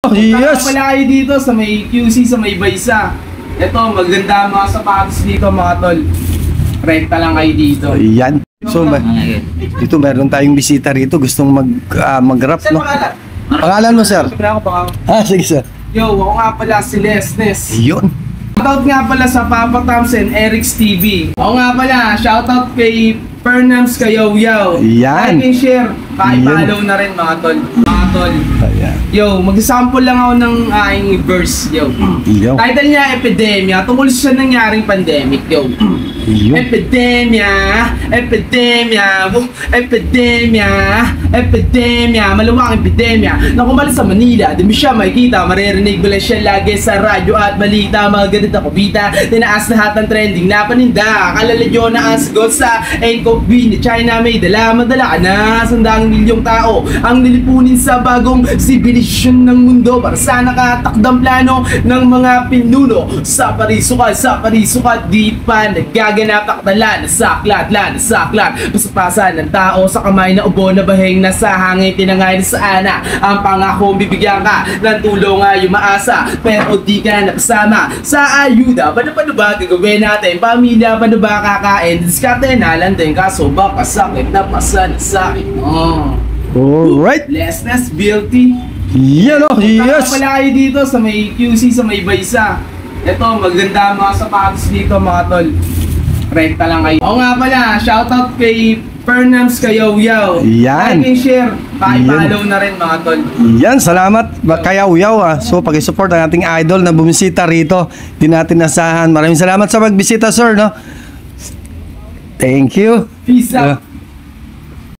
Yes! Pala kayo dito sa may QC, sa may Baysa. Ito, maganda mga sapatos dito mga tol. Rekta lang kayo dito. Ayan. So, dito meron tayong bisita rito. Gustong mag-rap, Sir, no? pangalan? Pangalan mo, sir? Siyempre ako baka. Sige, sir. Yo, ako nga pala si Lesnes. Yun. Shoutout nga pala sa Papa Toms and Eric's TV. Ako nga pala, shoutout kay Fernams Kayaw-Yaw. Yan. Like and share. Pakipollow na rin mga tol. Mga tol. Ayan. Yo, mag-sample lang ako ng aking verse, yo. Yo. Title niya, Epidemia. Tungkol sa nangyaring pandemic, yo. Yo. Epidemia, epidemia, epidemia, epidemia, maluwang epidemia. Nang kumalis sa Manila, di mo siya makikita, maririnig mo lang siya lagi sa radyo at balita. Mga ganit na kubita, tinaas lahat ng trending na paninda. Kalala nyo na ang sagot sa COVID ni China may dala, madala ka na. Sandang milyong tao ang nilipunin sa bagong sibilisyon ng mundo para sa nakatakdang plano ng mga pinuno. Sa parisukat, di pa nagaganap takdala, nasaklat, pasapasan ng tao sa kamay na ubo na baheng nasa hangin, tinangay na sa ana. Ang pangako bibigyan ka ng tulong ay umaasa, pero di ka napasama sa ayuda. Paano ba gagawin natin? Pamilya, paano ba kakain? Diskarte na lang din, kaso baka sakit na pasan sa akin. Alright. Lesnes, guilty. Yan, oh. Yes! Pala kayo dito sa may QC, sa may Baysa. Ito, maganda mga sapatos dito mga tol. Rekta lang kayo. Oo nga pala, shoutout kay Fernams Kayaw-Yaw. Yan. Like and share. Pakipollow na rin mga tol. Yan, salamat Kayaw-Yaw. So, pag-support ang ating idol na bumisita rito. Di natin nasahan. Maraming salamat sa pagbisita, sir, no? Thank you. Peace out.